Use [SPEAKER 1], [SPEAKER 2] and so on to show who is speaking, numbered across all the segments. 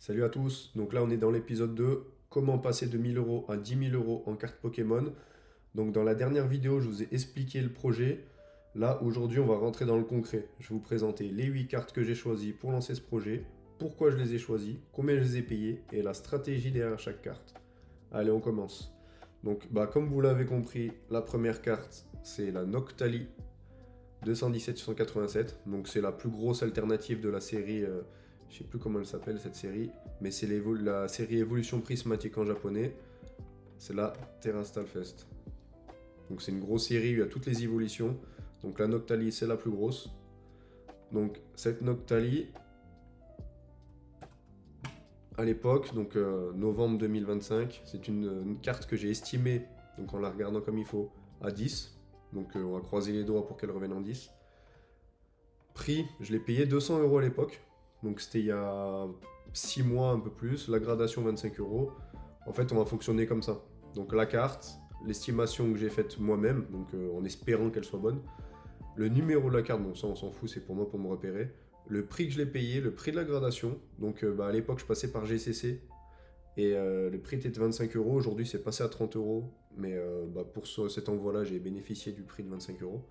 [SPEAKER 1] Salut à tous, donc là on est dans l'épisode 2, comment passer de 1000 euros à 10 000 euros en carte Pokémon. Donc dans la dernière vidéo je vous ai expliqué le projet, là aujourd'hui on va rentrer dans le concret. Je vais vous présenter les 8 cartes que j'ai choisies pour lancer ce projet, pourquoi je les ai choisies, combien je les ai payées et la stratégie derrière chaque carte. Allez on commence. Donc comme vous l'avez compris, la première carte c'est la Noctali 217-187, donc c'est la plus grosse alternative de la série, je sais plus comment elle s'appelle cette série, mais c'est la série Évolution Prismatique en japonais, c'est la Terrastalfest. Donc c'est une grosse série où il y a toutes les évolutions, donc la Noctali c'est la plus grosse. Donc cette Noctali, à l'époque, donc novembre 2025, c'est une carte que j'ai estimée, donc en la regardant comme il faut, à 10. Donc on va croiser les doigts pour qu'elle revienne en 10. Prix, je l'ai payé 200 euros à l'époque. Donc c'était il y a 6 mois, un peu plus. La gradation 25 euros. En fait, on va fonctionner comme ça. Donc la carte, l'estimation que j'ai faite moi-même, donc en espérant qu'elle soit bonne. Le numéro de la carte, bon ça on s'en fout, c'est pour moi pour me repérer. Le prix que je l'ai payé, le prix de la gradation. Donc à l'époque je passais par GCC et le prix était de 25 euros. Aujourd'hui c'est passé à 30 euros. Mais pour cet envoi-là, j'ai bénéficié du prix de 25 euros.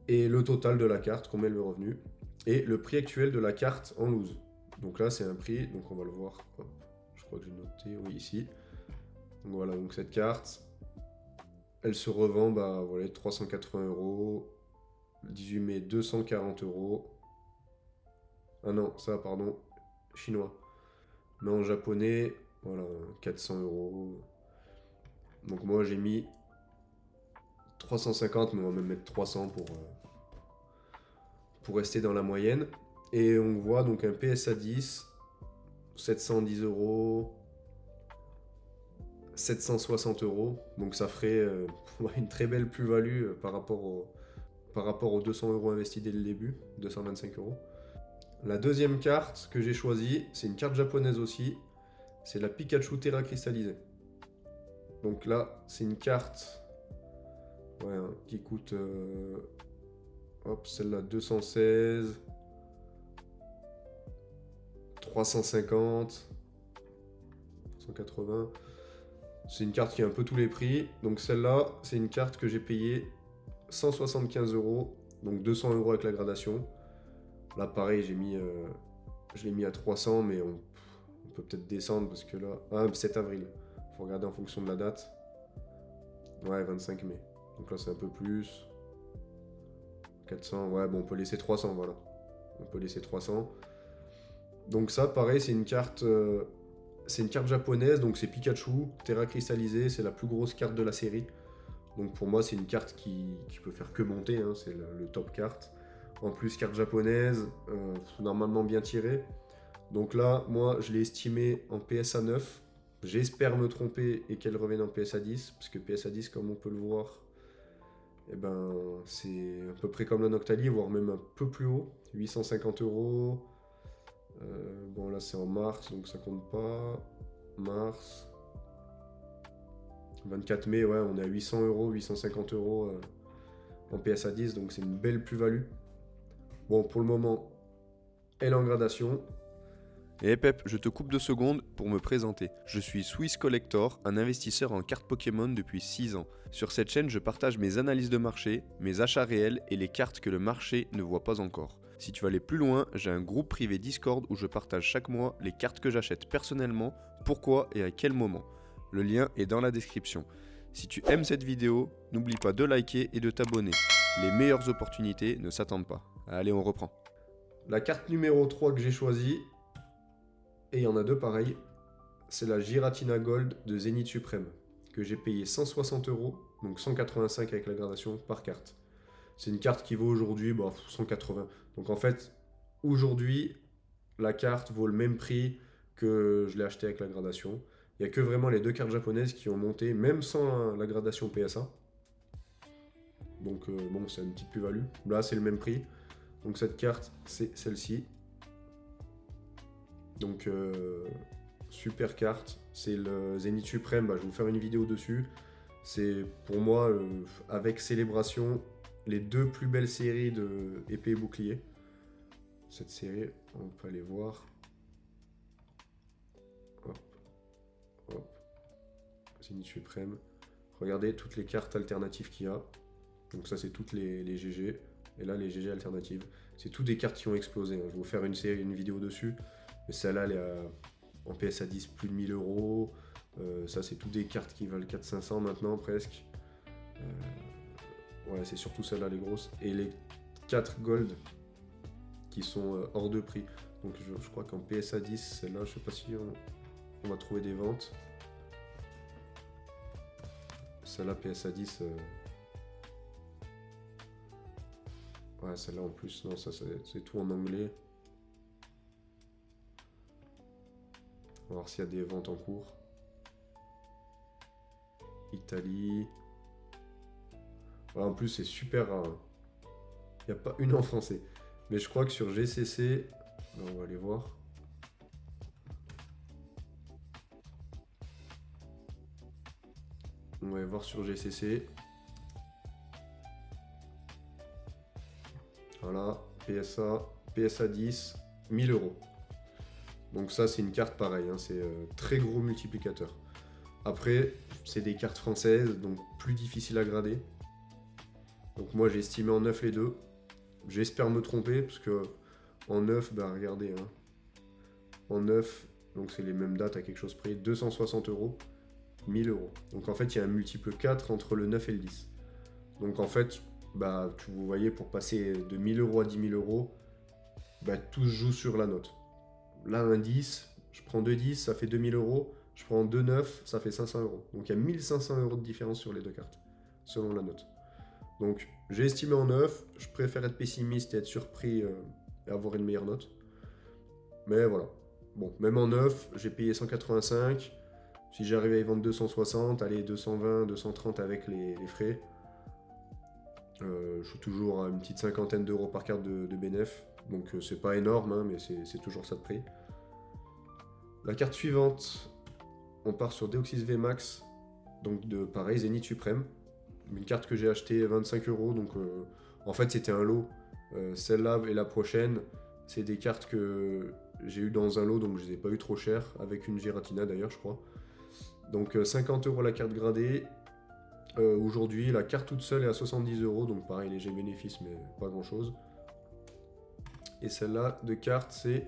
[SPEAKER 1] Et le total de la carte, combien le revenu, et le prix actuel de la carte en loose. Donc là, c'est un prix, donc on va le voir. Hop, je crois que j'ai noté, oui, ici. Donc voilà, donc cette carte, elle se revend, voilà, 380 euros. 18 mai, 240 euros. Ah non, ça, pardon, chinois. Mais en japonais, voilà, 400 euros. Donc moi, j'ai mis 350, mais on va même mettre 300 pour rester dans la moyenne. Et on voit donc un PSA 10, 710 euros, 760 euros. Donc ça ferait une très belle plus-value par rapport aux 200 euros investis dès le début, 225 euros. La deuxième carte que j'ai choisie, c'est une carte japonaise aussi. C'est la Pikachu Terra cristallisée. Donc là, c'est une carte qui coûte hop, celle-là 216, 350, 180. C'est une carte qui a un peu tous les prix. Donc celle-là, c'est une carte que j'ai payée 175 euros. Donc 200 euros avec la gradation. Là, pareil, je l'ai mis à 300, mais on peut peut-être descendre parce que là... Ah, 7 avril. Faut regarder en fonction de la date. Ouais, 25 mai. Donc là, c'est un peu plus. 400, ouais, bon, on peut laisser 300, voilà. On peut laisser 300. Donc ça, pareil, c'est une carte japonaise, donc c'est Pikachu, Terra cristallisé, c'est la plus grosse carte de la série. Donc pour moi, c'est une carte qui peut faire que monter, hein, c'est le top carte. En plus, carte japonaise, normalement bien tirée. Donc là, moi, je l'ai estimée en PSA 9. J'espère me tromper et qu'elle revienne en PSA 10, parce que PSA 10, comme on peut le voir, eh ben, c'est à peu près comme la Noctali, voire même un peu plus haut. 850 euros. Bon, là, c'est en mars, donc ça compte pas. Mars. 24 mai, ouais, on est à 800 euros, 850 euros en PSA 10, donc c'est une belle plus-value. Bon, pour le moment, elle est en gradation.
[SPEAKER 2] Et Pep, je te coupe 2 secondes pour me présenter. Je suis Swiss Collector, un investisseur en cartes Pokémon depuis 6 ans. Sur cette chaîne, je partage mes analyses de marché, mes achats réels et les cartes que le marché ne voit pas encore. Si tu veux aller plus loin, j'ai un groupe privé Discord où je partage chaque mois les cartes que j'achète personnellement, pourquoi et à quel moment. Le lien est dans la description. Si tu aimes cette vidéo, n'oublie pas de liker et de t'abonner. Les meilleures opportunités ne s'attendent pas. Allez, on reprend.
[SPEAKER 1] La carte numéro 3 que j'ai choisie, et il y en a deux pareils, c'est la Giratina Gold de Zénith Suprême, que j'ai payé 160 euros, donc 185 avec la gradation par carte. C'est une carte qui vaut aujourd'hui 180. Donc en fait, aujourd'hui, la carte vaut le même prix que je l'ai acheté avec la gradation. Il n'y a que vraiment les deux cartes japonaises qui ont monté, même sans la gradation PSA. Donc bon, c'est une petite plus-value. Là, c'est le même prix. Donc cette carte, c'est celle-ci. Donc super carte. C'est le Zénith Suprême. Je vais vous faire une vidéo dessus. C'est pour moi, avec Célébration, les deux plus belles séries de épée et bouclier. Cette série, on peut aller voir. Zénith Suprême. Regardez toutes les cartes alternatives qu'il y a. Donc ça c'est toutes les GG. Et là les GG alternatives. C'est toutes des cartes qui ont explosé. Je vais vous faire une vidéo dessus. Mais celle-là elle est en PSA 10 plus de 1000 euros. Ça c'est toutes des cartes qui valent 400-500 maintenant presque. Ouais c'est surtout celle-là les grosses. Et les 4 gold qui sont hors de prix. Donc je crois qu'en PSA 10, celle-là, je sais pas si on va trouver des ventes. Celle-là, PSA 10. Ouais, celle-là en plus, non, ça c'est tout en anglais. On va voir s'il y a des ventes en cours. Italie. Ouais, en plus, c'est super rare. Il n'y a pas une en français. Mais je crois que sur GCC, on va aller voir. On va aller voir sur GCC. Voilà, PSA 10, 1000 euros. Donc ça c'est une carte pareille, hein, c'est très gros multiplicateur. Après, c'est des cartes françaises, donc plus difficile à grader. Donc moi j'ai estimé en 9 les deux. J'espère me tromper, parce que en 9, bah regardez, hein. En 9, donc c'est les mêmes dates à quelque chose près, 260 euros, 1000 euros. Donc en fait, il y a un multiple 4 entre le 9 et le 10. Donc en fait, bah vous voyez, pour passer de 1000 euros à 10 000 euros, bah tout se joue sur la note. Là, un 10, je prends 2 10, ça fait 2000 euros. Je prends 2 9, ça fait 500 euros. Donc il y a 1500 euros de différence sur les deux cartes, selon la note. Donc j'ai estimé en 9, je préfère être pessimiste et être surpris et avoir une meilleure note. Mais voilà. Bon, même en 9, j'ai payé 185. Si j'arrive à y vendre 260, allez 220, 230 avec les frais. Je suis toujours à une petite cinquantaine d'euros par carte de bénéf. Donc c'est pas énorme, hein, mais c'est toujours ça de prix. La carte suivante, on part sur Deoxys VMAX. Donc de pareil, Zénith Suprême. Une carte que j'ai achetée 25 euros. Donc en fait c'était un lot. Celle-là et la prochaine, c'est des cartes que j'ai eu dans un lot, donc je les ai pas eu trop cher, avec une Giratina d'ailleurs je crois. Donc 50 euros la carte gradée. Aujourd'hui la carte toute seule est à 70 euros, donc pareil léger bénéfice mais pas grand chose. Et celle-là de carte c'est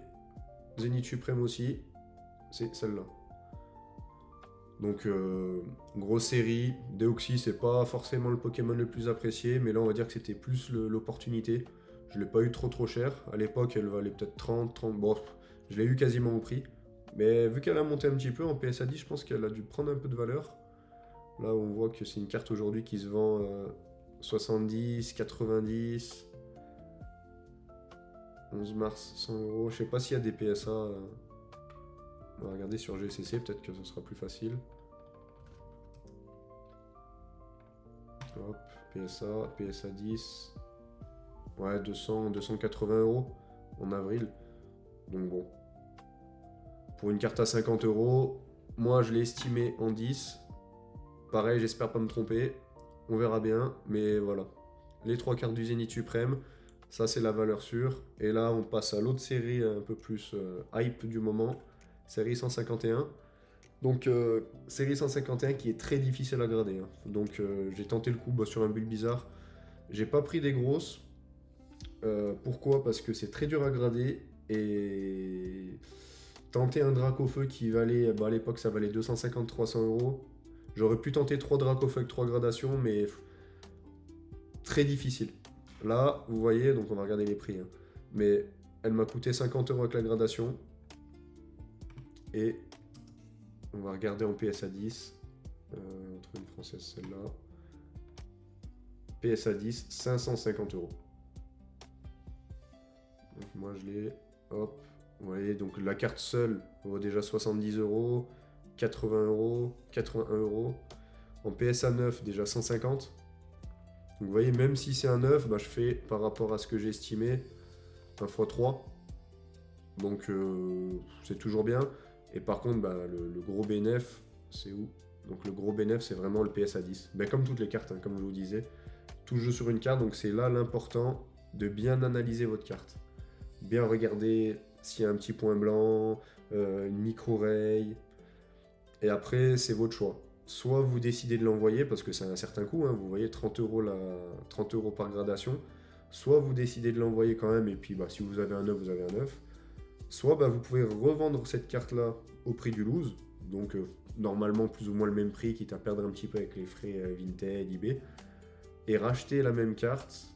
[SPEAKER 1] Zénith Suprême aussi, c'est celle-là. Donc grosse série, Deoxys c'est pas forcément le Pokémon le plus apprécié, mais là on va dire que c'était plus l'opportunité. Je l'ai pas eu trop cher, à l'époque elle valait peut-être 30, bon je l'ai eu quasiment au prix. Mais vu qu'elle a monté un petit peu en PSA 10, je pense qu'elle a dû prendre un peu de valeur. Là on voit que c'est une carte aujourd'hui qui se vend 70, 90, 11 mars 100 euros. Je sais pas s'il y a des PSA. On va regarder sur GCC, peut-être que ce sera plus facile. Hop, PSA 10. Ouais, 280 euros en avril. Donc bon. Pour une carte à 50 euros, moi je l'ai estimé en 10. Pareil, j'espère pas me tromper. On verra bien, mais voilà. Les 3 cartes du Zénith Suprême, ça c'est la valeur sûre. Et là, on passe à l'autre série un peu plus hype du moment. Série 151. Donc, série 151 qui est très difficile à grader. Hein. Donc, j'ai tenté le coup sur un build bizarre. J'ai pas pris des grosses. Pourquoi? Parce que c'est très dur à grader. Et tenter un Dracofeu qui valait, à l'époque ça valait 250-300 euros. J'aurais pu tenter 3 Dracofeu avec 3 gradations, mais très difficile. Là, vous voyez, donc on va regarder les prix. Hein. Mais elle m'a coûté 50 euros avec la gradation. Et on va regarder en PSA 10. On trouve une française, celle-là. PSA 10, 550 euros. Donc moi je l'ai. Hop. Vous voyez, donc la carte seule vaut déjà 70 euros, 80 euros, 81 euros. En PSA 9, déjà 150. Donc vous voyez, même si c'est un 9, bah, je fais par rapport à ce que j'ai estimé 1 x 3. Donc c'est toujours bien. Et par contre, bah, le gros bénéf, c'est où? Donc le gros bénéf, c'est vraiment le PSA 10. Bah, comme toutes les cartes, hein, comme je vous disais. Tout jeu sur une carte, donc c'est là l'important de bien analyser votre carte. Bien regarder s'il y a un petit point blanc, une micro-raye. Et après, c'est votre choix. soit vous décidez de l'envoyer parce que c'est un certain coût, hein, vous voyez 30 euros, 30 euros par gradation, soit vous décidez de l'envoyer quand même et puis bah, si vous avez un 9, vous avez un 9, soit bah, vous pouvez revendre cette carte-là au prix du loose, donc normalement plus ou moins le même prix, quitte à perdre un petit peu avec les frais Vinted, eBay, et racheter la même carte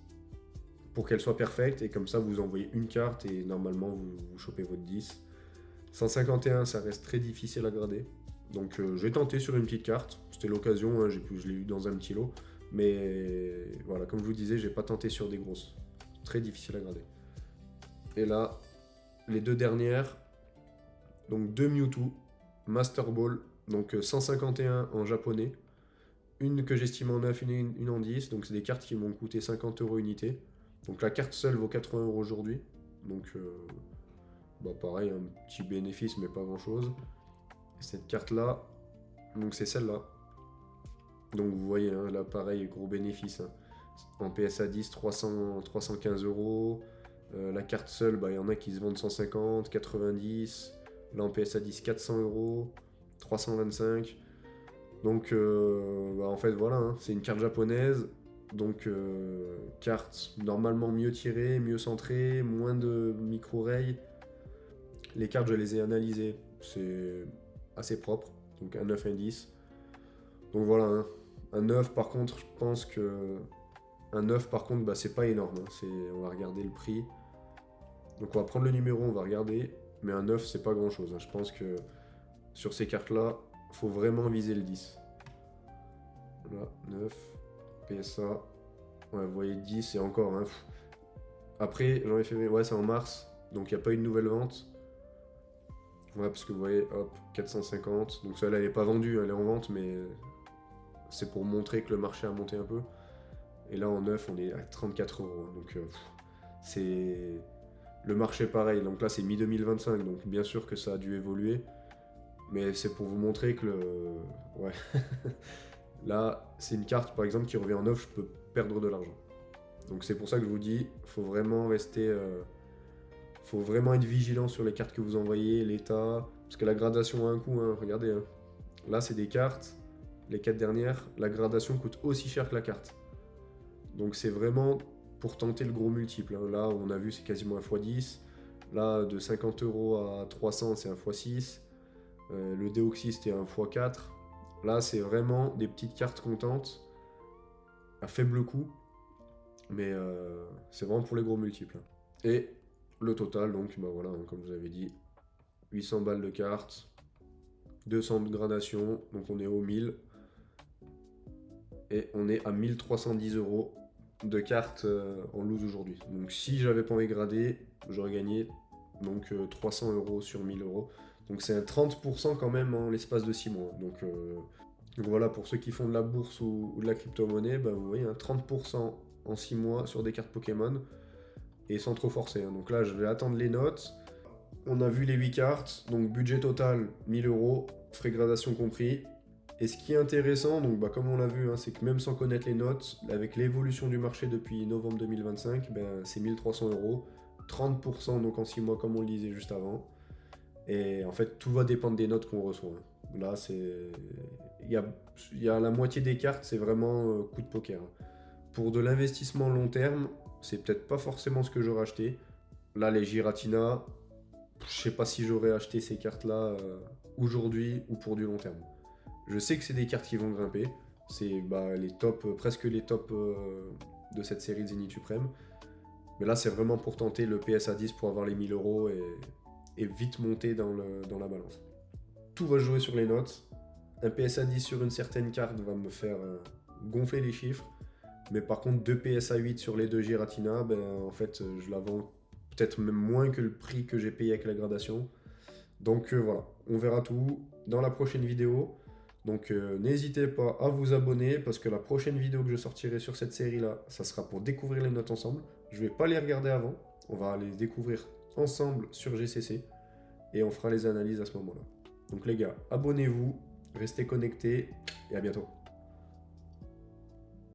[SPEAKER 1] pour qu'elle soit parfaite et comme ça vous envoyez une carte et normalement vous chopez votre 10. 151 ça reste très difficile à grader. Donc j'ai tenté sur une petite carte, c'était l'occasion, hein, je l'ai eu dans un petit lot. Mais voilà, comme je vous disais, j'ai pas tenté sur des grosses. Très difficile à grader. Et là, les deux dernières, donc deux Mewtwo, Master Ball, donc 151 en japonais. Une que j'estime en 9, une en 10, donc c'est des cartes qui m'ont coûté 50 euros unité. Donc la carte seule vaut 80 euros aujourd'hui. Donc bah pareil, un petit bénéfice, mais pas grand chose. Cette carte là, donc c'est celle-là. Donc vous voyez, hein, là pareil, gros bénéfice. Hein. En PSA 10, 315 euros. La carte seule, bah, y en a qui se vendent 150, 90. Là en PSA 10, 400 euros. 325. Donc bah, en fait voilà, hein, c'est une carte japonaise. Donc carte normalement mieux tirée, mieux centrée, moins de micro-rails. Les cartes je les ai analysées, c'est assez propre. Donc un 9, un 10. Donc voilà, hein. Un 9 par contre, je pense que... Un 9 par contre, bah, c'est pas énorme. Hein. On va regarder le prix. Donc on va prendre le numéro, on va regarder. Mais un 9, c'est pas grand chose. Hein. Je pense que sur ces cartes-là, il faut vraiment viser le 10. Là, 9, PSA. Ouais, vous voyez 10 et encore. Hein. Après, j'en ai fait... Ouais, c'est en mars. Donc il n'y a pas eu de nouvelle vente. Ouais, parce que vous voyez, hop, 450. Donc celle-là, elle n'est pas vendue, elle est en vente, mais... C'est pour montrer que le marché a monté un peu. Et là en 9 on est à 34 euros. Donc c'est le marché pareil. Donc là c'est mi-2025. Donc bien sûr que ça a dû évoluer. Mais c'est pour vous montrer que ouais. Là c'est une carte par exemple qui revient en 9, je peux perdre de l'argent. Donc c'est pour ça que je vous dis, faut vraiment rester... faut vraiment être vigilant sur les cartes que vous envoyez, l'état. Parce que la gradation a un coût, hein. Regardez. Hein. Là c'est des cartes. Les 4 dernières, la gradation coûte aussi cher que la carte. Donc c'est vraiment pour tenter le gros multiple. Hein. Là, on a vu, c'est quasiment un x10. Là, de 50 euros à 300, c'est un x6. Le Deoxys, c'était un x4. Là, c'est vraiment des petites cartes comptantes à faible coût. Mais c'est vraiment pour les gros multiples. Hein. Et le total, donc, bah voilà, hein, comme je vous avais dit, 800 balles de cartes, 200 de gradation, donc on est au 1000. Et on est à 1310 euros de cartes en loose aujourd'hui. Donc si j'avais pas envie de grader, j'aurais gagné donc 300 euros sur 1000 euros. Donc c'est un 30% quand même en l'espace de 6 mois. Donc voilà, pour ceux qui font de la bourse ou de la crypto-monnaie, bah, vous voyez, un 30% en 6 mois sur des cartes Pokémon et sans trop forcer. Hein. Donc là, je vais attendre les notes. On a vu les 8 cartes, donc budget total 1000 euros, frais gradation compris. Et ce qui est intéressant, donc bah, comme on l'a vu, hein, c'est que même sans connaître les notes, avec l'évolution du marché depuis novembre 2025, ben, c'est 1300 euros, 30% donc en 6 mois comme on le disait juste avant. Et en fait, tout va dépendre des notes qu'on reçoit. Hein. Là, il y a la moitié des cartes, c'est vraiment coup de poker. Hein. Pour de l'investissement long terme, c'est peut-être pas forcément ce que j'aurais acheté. Là, les Giratina, je sais pas si j'aurais acheté ces cartes-là aujourd'hui ou pour du long terme. Je sais que c'est des cartes qui vont grimper. C'est bah, les tops, presque les tops de cette série de Zénith Suprême. Mais là, c'est vraiment pour tenter le PSA 10 pour avoir les 1000 euros et vite monter dans la balance. Tout va jouer sur les notes. Un PSA 10 sur une certaine carte va me faire gonfler les chiffres. Mais par contre, 2 PSA 8 sur les 2 Giratina, ben, en fait, je la vends peut-être même moins que le prix que j'ai payé avec la gradation. Donc voilà, on verra tout dans la prochaine vidéo. Donc n'hésitez pas à vous abonner parce que la prochaine vidéo que je sortirai sur cette série là, ça sera pour découvrir les notes ensemble. Je vais pas les regarder avant, on va les découvrir ensemble sur GCC et on fera les analyses à ce moment là. Donc les gars, abonnez-vous, restez connectés et à bientôt.